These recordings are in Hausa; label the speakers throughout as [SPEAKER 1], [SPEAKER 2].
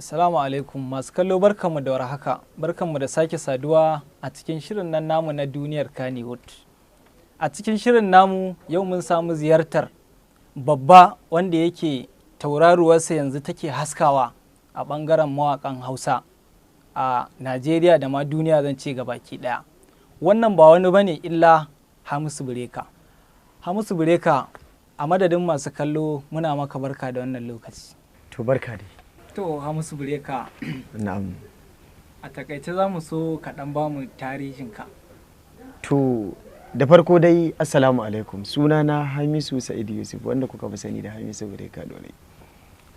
[SPEAKER 1] Assalamu alaikum masu kallo barkanmu da warhaka, barkanmu da sake saduwa a cikin shirin nan namu na duniyar Kannywood. A cikin shirin namu yau mun samu ziyartar babba wanda yake tauraruwarsa yanzu take haskawa a ɓangaren mawaƙan Hausa a Najeriya da ma duniya zan ce gabaki ɗaya. Wannan ba wani bane illa Hamisu Bireka. Hamisu Bireka, a madadin masu kallo muna maka barka da wannan lokaci.
[SPEAKER 2] To barka dai.
[SPEAKER 1] To Hamisu Bireka,
[SPEAKER 2] Na'am.
[SPEAKER 1] a takaice za mu so kaɗan ba mu tarihinka.
[SPEAKER 2] To da farko dai assalamu alaikum, sunana Hamisu Sa'idu Yusuf wanda kuka fi sani da Hamisu Bireka Dorayi.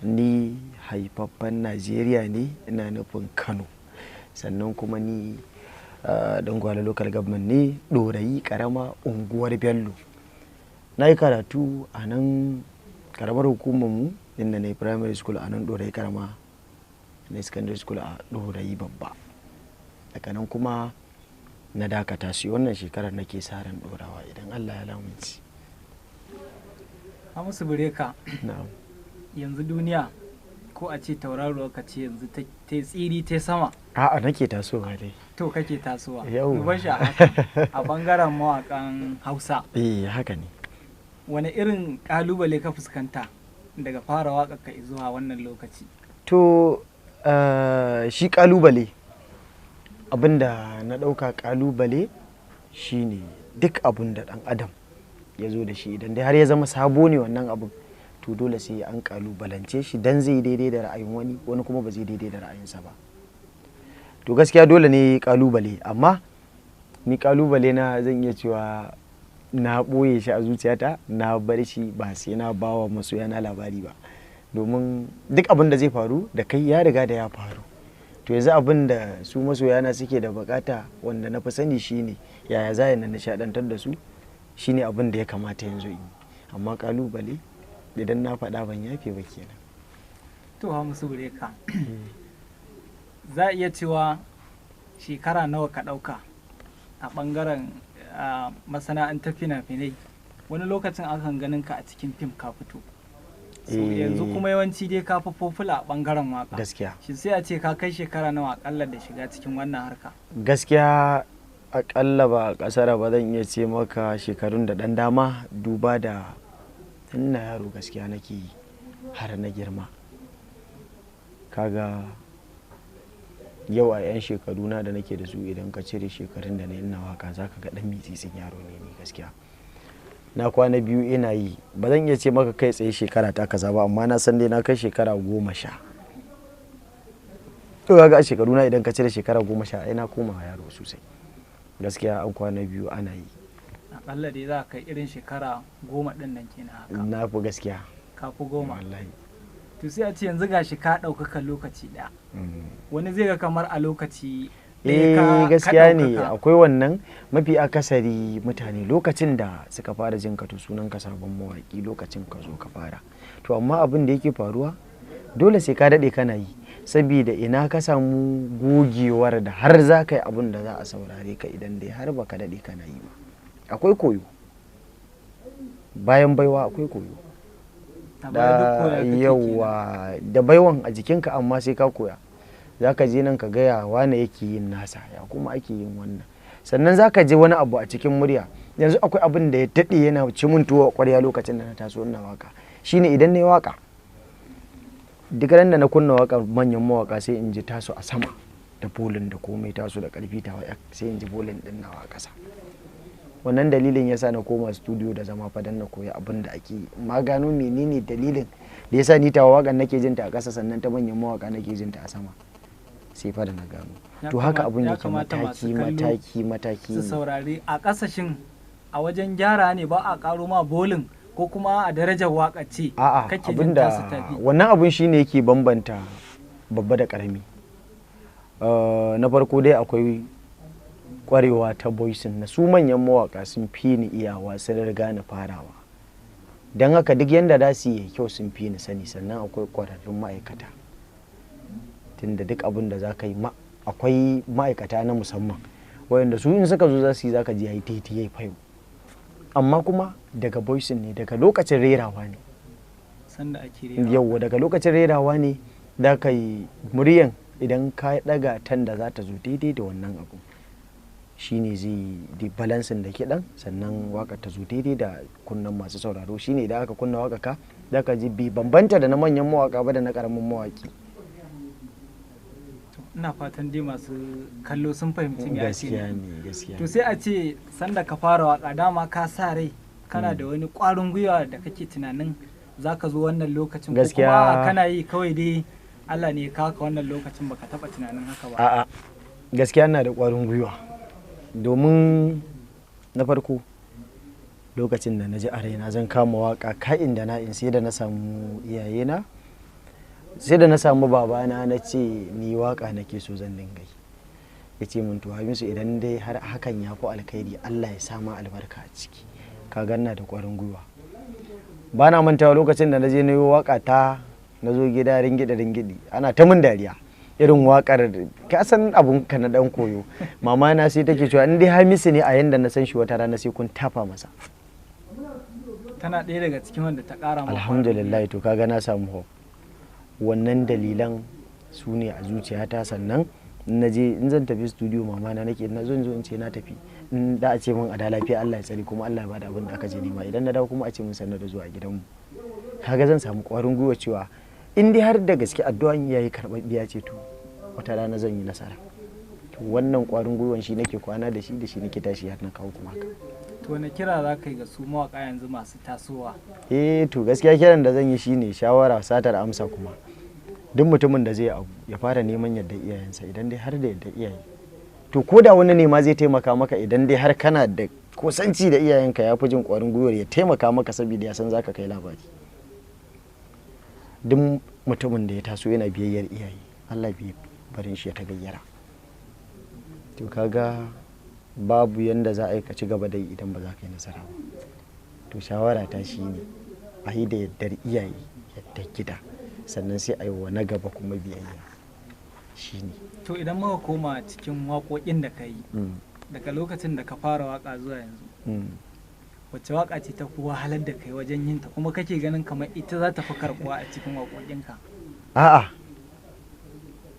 [SPEAKER 2] Ni haifaffen Najeriya ne, ina nufin Kano, sannan kuma ni dan Gwale local government ne, Dorayi karama unguwar Bello. Na yi karatu a nan karamar hukumar mu inda na yi primary school a nan Dorayi karama, na secondary school a Dorayi babba. Daga nan kuma na dakata shi wannan shekarar nake sa ran dorawa idan Allah ya lamunci.
[SPEAKER 1] Hamisu Bireka,
[SPEAKER 2] Na'am.
[SPEAKER 1] yanzu duniya ko a ce tauraruwar ka ce yanzu ta tsiri ta sama.
[SPEAKER 2] A'a nake tasowa dai.
[SPEAKER 1] To kake tasowa.
[SPEAKER 2] Yau.
[SPEAKER 1] Mu bashi a haka a bangaren mawakan Hausa.
[SPEAKER 2] Haka ne.
[SPEAKER 1] Wani irin kalubale ka fuskanta daga fara waƙar ka zuwa wannan lokaci?
[SPEAKER 2] To shi kalubale, abinda na ɗauka kalubale shine duk abin da ɗan adam ya zo da shi idan dai har ya zama sabo ne wannan abin, to dole sai an kalubalance shi dan zai daidai da ra'ayin wani kuma ba zai daidai da ra'ayinsa ba. To gaskiya dole ne kalubale, amma ni kalubale na zan iya cewa na ɓoye shi a zuciyata, na bar shi ba sai na bawa masoya na labari ba, domin duk abin da zai faru da kai ya riga da ya faru. To yanzu abin da su masoyana suke da bukata wanda na fi sani shine yaya za na nishadantar da su, shine abin da ya kamata yanzu in yi. Amma kalubale idan na faɗa ban yafe ba kenan.
[SPEAKER 1] To Hamisu Bireka, za a iya cewa shekara nawa ka ɗauka a ɓangaren masana'antar fina-finai? Wani lokacin akan ganin ka a cikin fim ka fito. So yanzu kuma yawanci dai ka fi fofula a ɓangaren waka.
[SPEAKER 2] Gaskiya.
[SPEAKER 1] Shi sai a ce ka kai shekara nawa akalla da shiga cikin wannan harka?
[SPEAKER 2] Gaskiya akalla ba kasara ba zan iya ce maka shekarun da ɗan dama, duba da ina yaro gaskiya nake yi har na girma. Kaga yau a 'yan shekaruna da nake da su idan ka cire shekarun da na ina waka za ka ga ɗan mitsitsin yaro ne ni gaskiya. Na kwana biyu ina yi, ba zan iya ce maka kai tsaye shekara ta kaza ba, amma na san dai na kai shekara 10. To kaga a shekaruna idan ka cire shekara 10 ina koma yaro sosai. Gaskiya an kwana biyu ana yi.
[SPEAKER 1] Akalla dai za ka kai irin shekara 10 ɗin nan kenan haka.
[SPEAKER 2] Na fi gaskiya.
[SPEAKER 1] Ka fi 10.
[SPEAKER 2] Wallahi.
[SPEAKER 1] To sai a ce yanzu gashi ka ɗaukaka lokaci ɗaya. Wani zai ga kamar a lokaci
[SPEAKER 2] gaskiya ne akwai wannan. Mafi akasari mutane lokacin da suka fara jin ka to sunan ka sabon mawaki, lokacin ka zo ka fara. To amma abin da yake faruwa dole sai ka daɗe kana yi, saboda ina ka samu gogewar da har za ka yi abin da za a saurare ka idan dai har baka daɗe kana yi ba. Akwai koyo, bayan baiwa akwai koyo. Yawa da baiwan a jikinka, amma sai ka koya. Za ka je nan ka gaya wane yake yin nasa, ya kuma ake yin wannan. Sannan za ka je wani abu a cikin murya. Yanzu akwai abin da ya daɗe yana ci mun tuwo a ƙwarya lokacin da na taso ina waka, shine idan na yi waka, duk ran da na kunna waka manyan mawaka sai in ji taso a sama da bolin da komai taso da ƙarfi ta sai in ji bolin ɗin nawa a ƙasa. Wannan dalilin yasa na koma studio da zama fadan na koya abin da ake yi. Ma gano menene dalilin da yasa ni tawa wakan nake jinta a ƙasa sannan ta manyan mawaka nake jinta a sama, sai fa da na gano. To haka abun yake mataki.
[SPEAKER 1] Su saurari a ƙasashen a wajen gyara ne, ba a ƙaro ma bolin ko kuma a darajar waka ce kake jin ta su tafi.
[SPEAKER 2] Wannan abun shine yake bambanta babba da ƙarami. Na farko dai akwai kwarewa ta voicing na su manyan mawaka sun fi ni iyawa, sun riga ni farawa, don haka duk yanda za su yi kyau sun fi ni sani. Sannan akwai kwararrun ma'aikata, tunda duk abin da za ka yi akwai ma'aikata na musamman wayanda su in suka zo za su yi za ka ji ya yi titi ya yi fayo. Amma kuma daga voicing ne, daga lokacin rerawa ne.
[SPEAKER 1] Sanda ake rerawa.
[SPEAKER 2] Yawwa daga lokacin rerawa ne da ka yi muryan idan ka daga tan da za ta zo daidai da wannan abu shine zai di balansin da kiɗan sannan waka ta zo daidai da kunnan masu sauraro shine idan aka kunna waka ka da ka ji bi bambanta da na manyan mawaka ba da na karamin mawaki.
[SPEAKER 1] Ina fatan dai masu kallo sun fahimci me ake
[SPEAKER 2] gaskiya.
[SPEAKER 1] To sai a ce sanda ka fara waka dama ka sa rai kana da wani ƙwarin gwiwa da kake tunanin zaka zo wannan lokacin ko kuma kana yi kawai dai Allah ne ya kawo ka wannan lokacin baka taba tunanin haka ba?
[SPEAKER 2] A'a gaskiya ina da ƙwarin gwiwa domin na farko lokacin da na ji a raina zan kama waka ka'in da na'in sai da na samu iyayena sai da na samu babana na ce ni waka nake so zan dinga yi. Ya ce min to Hamisu idan dai har hakan ya fi alkhairi Allah ya sama albarka a ciki. Ka ganna da ƙwarin gwiwa. Ba na mantawa lokacin da na je na yi waka ta na zo gida ringidi ana ta min dariya irin wakar ka san abun ka na dan koyo. Mama na sai take cewa in dai Hamisu ne a yanda na san shi wata rana sai kun tafa masa.
[SPEAKER 1] Tana ɗaya daga cikin wanda ta ƙara maka.
[SPEAKER 2] Alhamdulillah to kaga na samu hope. Wannan dalilan su ne a zuciyata sannan na je in zan tafi studio mama na nake na zo in ce na tafi in da a ce min a da lafiya Allah ya tsare kuma Allah ya bada abin da aka je nema idan na dawo kuma a ce min sanna da zuwa gidanmu. Kaga zan samu ƙwarin gwiwa cewa in dai har da gaske addu'an yayi karɓaɓɓiya ce to wata rana zan yi nasara. To wannan ƙwarin gwiwan shi nake kwana da shi nake tashi har na kawo kuma haka.
[SPEAKER 1] To wani kira za ka yi ga su mawaƙa yanzu masu tasowa?
[SPEAKER 2] To gaskiya kiran da zan yi shine shawara satar amsa kuma duk mutumin da zai abu ya fara neman yadda iyayensa idan dai har da yadda iyaye to ko da wani ne ma zai taimaka maka idan dai har kana da kusanci da iyayenka ya fi jin ƙwarin gwiwar ya taimaka maka saboda ya san zaka kai labari. Duk mutumin da ya taso yana biyayyar iyaye Allah bai barin shi ya ta gayyara. To kaga babu yanda za a yi ka ci gaba da yi idan ba za ka yi nasara ba. To shawara ta shine a yi da yaddar iyaye yadda gida sannan sai a yi wa na gaba kuma biyayya shine.
[SPEAKER 1] To idan muka koma cikin waƙoƙin da ka yi daga lokacin da ka fara waƙa zuwa yanzu wacce waƙa ce ta fi wahalar da kai wajen yin ta kuma kake ganin kamar ita za ta fi karɓuwa a cikin waƙoƙinka?
[SPEAKER 2] A'a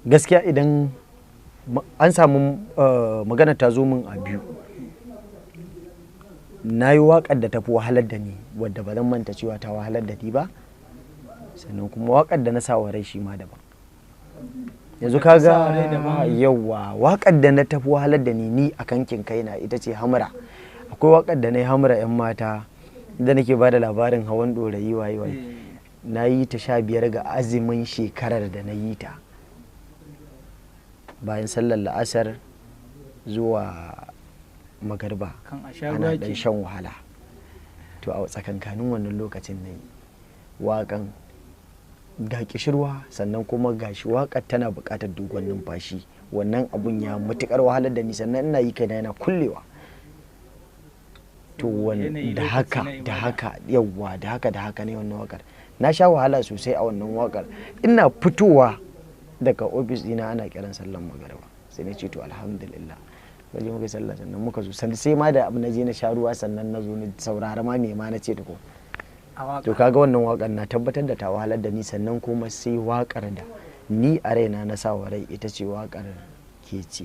[SPEAKER 2] gaskiya idan an samu magana ta zo min a biyu. Na yi waƙar da ta fi wahalar da ni wadda ba zan manta cewa ta wahalar da ni ba sannan kuma waƙar da na sa wa rai shi ma daban. Yanzu kaga yawa waƙar da na tafi wahalar da ni a kankin kaina ita ce Hamra. Akwai waƙar da na yi Hamra 'yan mata da nake ba da labarin hawan Dorayi waye na yi ta 15 ga azumin shekarar da na yi ta bayan sallar la'asar zuwa magarba ana dan shan wahala. To a tsakankanin wannan lokacin na yi waƙan ga kishirwa sannan kuma gashi waƙar tana buƙatar dogon numfashi wannan abun ya matuƙar wahalar da ni sannan ina yi kaina yana kullewa. To da haka ne wannan waƙar na sha wahala sosai a wannan waƙar. Ina fitowa daga ofis ɗina ana kiran sallan magariba sai na ce to alhamdulillah gaje muka sallah sannan muka zo sai ma da abu na je na sha ruwa sannan na zo na saurara ma me ma na ce ko. To kaga wannan waƙar na tabbatar da ta wahalar da ni sannan kuma sai waƙar da ni a raina na sa wa rai ita ce waƙar ke ce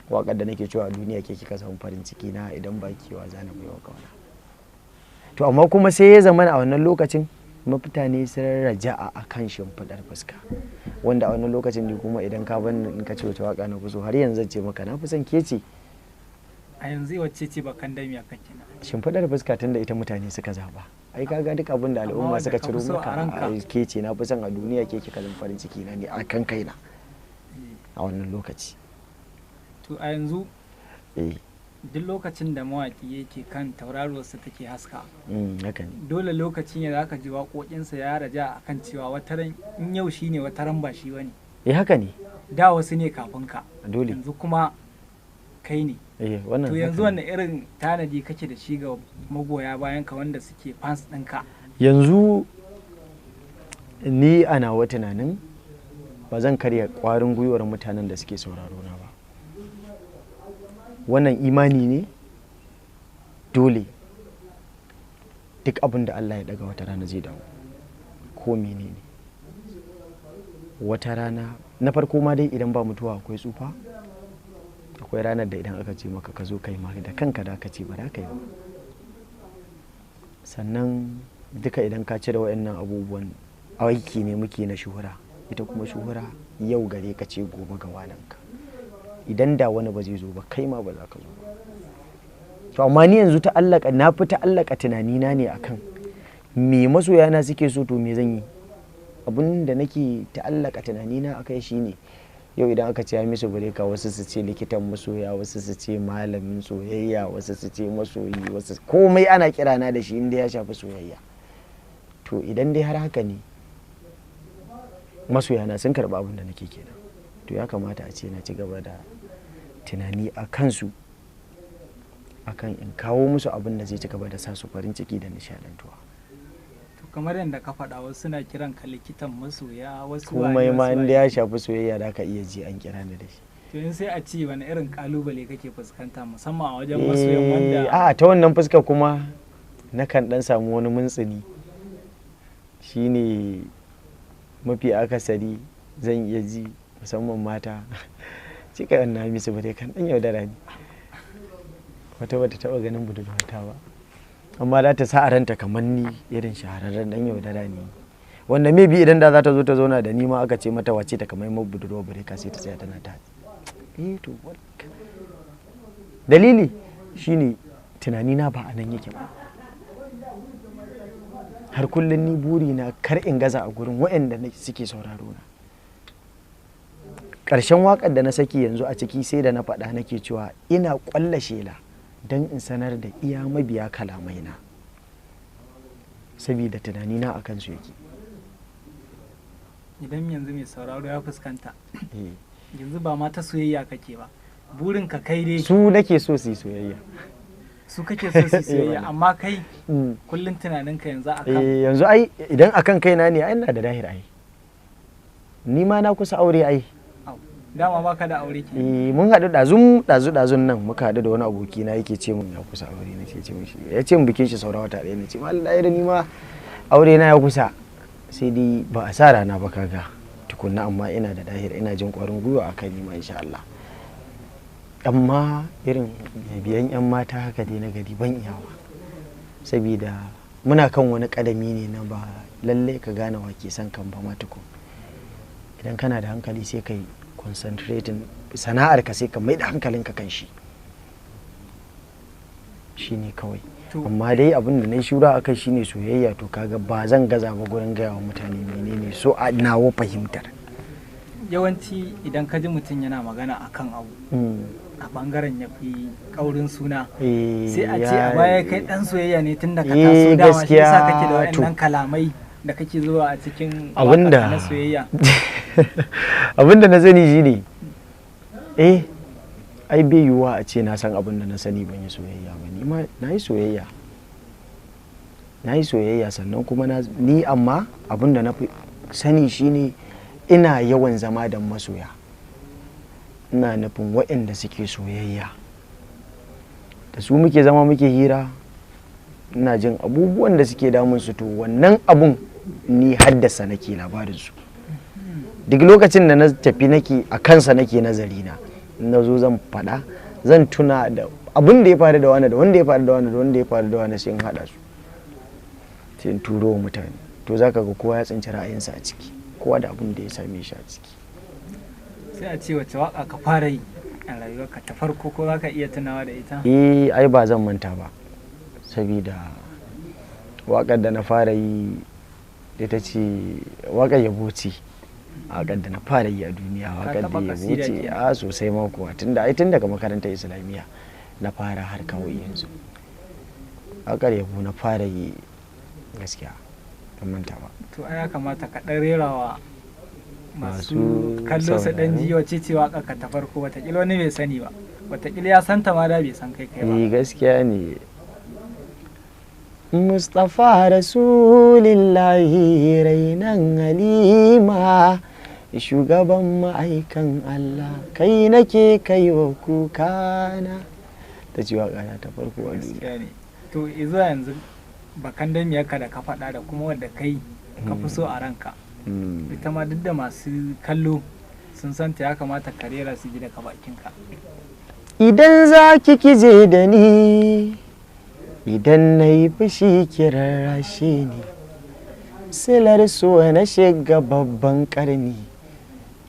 [SPEAKER 2] waƙar da nake cewa a duniya ke kika samu farin ciki na idan ba kewa za na bai wa kauna. To amma kuma sai ya zama a wannan lokacin mafitane sun raja'a a kan shimfiɗar fuska wanda a wannan lokacin ne kuma idan ka bani in ka ce wata waƙa na fi so har yanzu ce maka na fi son ke ce.
[SPEAKER 1] A yanzu wacce ce bakan damiya kake na?
[SPEAKER 2] Shimfiɗar fuska tun da ita mutane suka zaba. Ai kaga duk abin da al'umma suka ciro maka ke ce na fi son a duniya ke kika zan farin ciki na ne a kan kaina a wannan lokaci.
[SPEAKER 1] To a yanzu duk lokacin da mawaƙi yake kan tauraruwarsa take haska
[SPEAKER 2] haka ne
[SPEAKER 1] dole lokaci ne zaka ji waƙoƙinsa ya raja akan cewa wataran in yau shine wataran ba shi bane.
[SPEAKER 2] Haka ne
[SPEAKER 1] da wasu ne kafin ka
[SPEAKER 2] dole
[SPEAKER 1] yanzu kuma kai ne. To yanzu wannan irin tanadi kake da shi ga magoya bayan ka wanda suke fans ɗinka?
[SPEAKER 2] Yanzu ni a nawa tunanin ba zan karya ƙwarin gwiwar mutanen da suke sauraro na ba. Wannan imani ne dole duk abin da Allah ya daga wata rana zai dawo ko menene wata rana na farko ma dai idan ba mutuwa akwai tsufa, akwai ranar da idan aka ce maka ka zo kai ma da kanka da aka ce ba da ka yi ba. Sannan duka idan ka cire waɗannan abubuwan aiki ne muke na shuhura, ita kuma shuhura yau gare ka ce gobe ga wananka. Idan da wani ba zai zo ba kai ma ba za ka zo ba. To amma ni yanzu na fi ta'allaka tunanina ne akan me masoyana suke so, to me zan yi. Abin da nake ta'allaka tunanina akai shine yau idan aka ce Hamisu Bureka, wasu su ce likitan masoya, wasu su ce malamin soyayya, wasu su ce masoyi, wasu komai ana kirana da shi inda ya shafi soyayya. To idan dai har haka ne masoyana sun karɓi abin da nake kenan, to ya kamata a ce na ci gaba da tunani a kansu, akan in kawo musu abin da zai ci gaba da sa su farin ciki da nishadantuwa.
[SPEAKER 1] Kamar yadda ka faɗa, wasu suna kiran ka likitan masoya, wasu
[SPEAKER 2] komai ma inda ya shafi soyayya da ka iya ji an kira ni da shi.
[SPEAKER 1] To in sai a ce wani irin kalubale kake fuskanta musamman a wajen masoyan wanda
[SPEAKER 2] a ta wannan fuska kuma nakan dan samu wani muntsini, shine mafi akasari zan iya ji musamman mata cika yan na Hamisu Bureka kan dan yaudara ne, wata bata taba ganin budurwata ba amma za ta sa a ranta kamar ni irin shahararren dan yaudara ne, wanda maybe idan da za ta zo ta zauna da ni ma aka ce mata wace ta kamar budurwa Bureka sai ta tsaya tana ta to dalili shine tunani na ba a nan yake ba. Har kullum ni buri na kar in gaza a gurin waɗanda suke sauraro na. Ƙarshen waƙar da na saki yanzu a ciki sai da na faɗa nake cewa ina ƙwalla shela don in sanar da iya mabiya kalamai na, saboda tunani na akan su yake.
[SPEAKER 1] Idan yanzu mai sauraro ya fuskanta yanzu ba ma ta soyayya kake ba, burin ka kai dai
[SPEAKER 2] su nake so su yi soyayya,
[SPEAKER 1] su kake so su soyayya, amma kai kullum tunaninka yanzu akan
[SPEAKER 2] yanzu ai idan akan kaina ne ai ina da dahir ai, ni ma na kusa aure ai.
[SPEAKER 1] Dama baka da aure ke?
[SPEAKER 2] Mun haɗu ɗazun nan muka haɗu da wani aboki na yake ce mun ya kusa aure, na ce mishi, ya ce mun bikin shi saura wata ɗaya, na ce mallam dahir ni ma aure na ya kusa, sai dai ba a sa rana ba kaga tukunna, amma ina da dahir, ina jin ƙwarin gwiwa akan ni ma insha Allah. Amma irin biyan 'yan mata haka dai na gari ban iyawa, saboda muna kan wani kadami ne na ba lalle ka gane wa ke son kan ba ma tukun. Idan kana da hankali sai kai concentrating sana'ar ka, sai ka mai da hankalinka kan shi shine kawai. Amma dai abin da na yi shura akai shine soyayya, to kaga ba zan gaza ba gurin gaya wa mutane menene so a nawo fahimtar.
[SPEAKER 1] Yawanci idan ka ji mutum yana magana akan abu a bangaren ya fi kaurin suna, sai a ce a baya kai dan soyayya ne tun da ka taso dama, shi yasa kake da waɗannan kalamai da kake zuwa a cikin waƙa na soyayya.
[SPEAKER 2] Abinda na sani shine ai bai yiwuwa a ce na san abin da na sani ban yi soyayya ba. Ni ma na yi soyayya sannan kuma ni amma abin da na fi sani shine ina yawan zama da masoya, ina nufin waɗanda suke soyayya da su muke zama muke hira, ina jin abubuwan da suke damun su, to wannan abun ni haddasa nake labarinsu. Duk lokacin da na tafi nake a kansa nake nazari na zo zan faɗa, zan tuna da abin da ya faru da wani, da wanda ya faru da wani, da wanda ya faru da wani, sai in haɗa su, sai in turo wa mutane, to zaka ga kowa ya tsinci ra'ayinsa a ciki, kowa da abin da ya same shi a ciki.
[SPEAKER 1] Sai a ce wace waka ka fara yi a rayuwarka ta farko, ko zaka iya tunawa da ita?
[SPEAKER 2] Ai ba zan manta ba, saboda wakar da na fara yi ita ce wakar yabo ce, wakar da na fara yi a duniya, wakar da yabo ce a sosai ma kuwa, tun daga makarantar islamiyya na fara har kawai yanzu. Wakar yabo na fara yi gaskiya, ban manta ba.
[SPEAKER 1] To ya kamata ka ɗan rerawa masu kallo su ɗan ji wace ce waƙar ka ta farko, watakila wani bai sani ba, watakila ya santa ma da bai san kai ba.
[SPEAKER 2] Gaskiya ne. Mustapha Rasulillahi rainan Halima, shugaban ma'aikan Allah, kai nake kaiwa kukana, ta ce waƙa ta farko a duniya.
[SPEAKER 1] To izuwa yanzu bakan damiyarka da ka faɗa da kuma wadda kai ka fi so a ranka, ita ma duk da masu kallo sun santa ya kamata ka rera su ji daga bakinka.
[SPEAKER 2] Idan za ki kije da ni, idan na yi fushi ki rarrashe ni, silar so na shiga babban karni,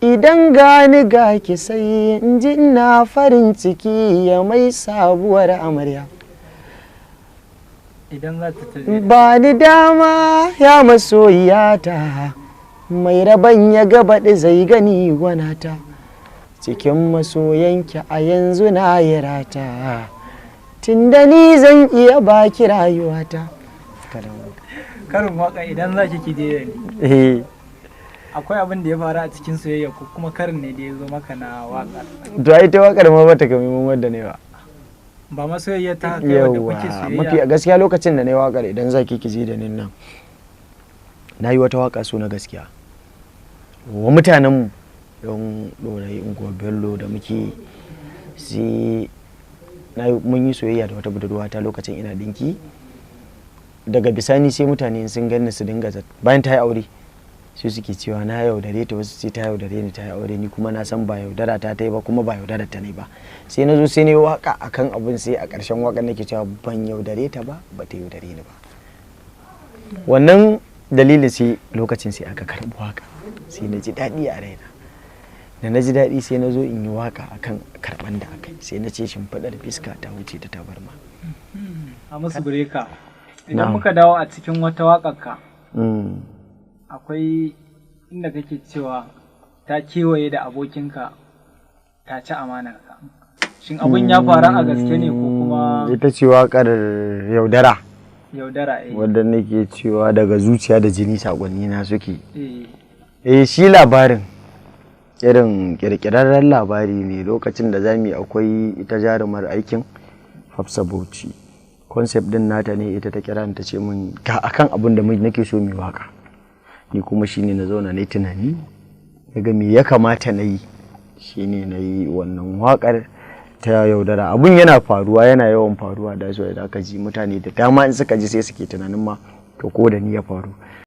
[SPEAKER 2] idan gani ga ki sai in ji na farin ciki ya mai sabuwar amarya.
[SPEAKER 1] Idan za ta
[SPEAKER 2] ba ni dama ya masoyiyata, mai rabon ya gabaɗi zai gani gwanata, cikin masoyanki a yanzu na yi rata, tunda ni zan iya baki rayuwata.
[SPEAKER 1] Karin waka idan za ki kije da ni. Akwai abin da ya faru a cikin soyayya ko kuma karin ne da ya zo maka na wakar?
[SPEAKER 2] To ai ta wakar ma bata kame mun wanda ne ba.
[SPEAKER 1] Ba masoyayya ta haka wadda kuke soyayya.
[SPEAKER 2] Mafi gaskiya lokacin da na yi wakar idan za ki kije da ni nan, na yi wata waka so na gaskiya wa mutanenmu don Dorayi unguwar Bello da muke sai mun yi soyayya da wata budurwa ta lokacin ina dinki. Daga bisani sai mutane sun ganni su dinga bayan ta yi aure sai suke cewa na yaudare ta, wasu sai ta yaudare ni ta yi aure, ni kuma na san ba yaudara ta yi ba kuma ba yaudara ta ne ba. Sai na zo sai na yi waka akan abin, sai a ƙarshen wakan nake cewa ban yaudare ta ba, ba ta yaudare ni ba. Wannan dalilin sai lokacin sai aka karɓi waka, sai na ji daɗi a raina. Da na ji daɗi sai na zo in yi waka akan karɓan da aka yi, sai na ce shimfiɗar fiska ta wuce ta tabarma.
[SPEAKER 1] Hamisu Breka, idan muka dawo a cikin wata waƙarka, akwai inda kake cewa ta kewaye da abokinka ta ci amanarka. Shin abin ya faru a gaske ne ko kuma?
[SPEAKER 2] Ita ce waƙar yaudara.
[SPEAKER 1] Yaudara,
[SPEAKER 2] wadda nake cewa daga zuciya da jini sakonni na suke. Shi labarin irin kirkirarren labari ne. Lokacin da zamu yi akwai ita jarumar aikin Hafsa Bauchi, concept din nata ne, ita ta kira ta ce min ga akan abin da nake so mu waka. Ni kuma shine na zauna na yi tunani daga me ya kamata na yi, shine na yi wannan wakar ta yaudara. Abun yana faruwa, yana yawan faruwa da so da aka ji mutane da dama in suka ji sai suke tunanin ma to ko da ni ya faru.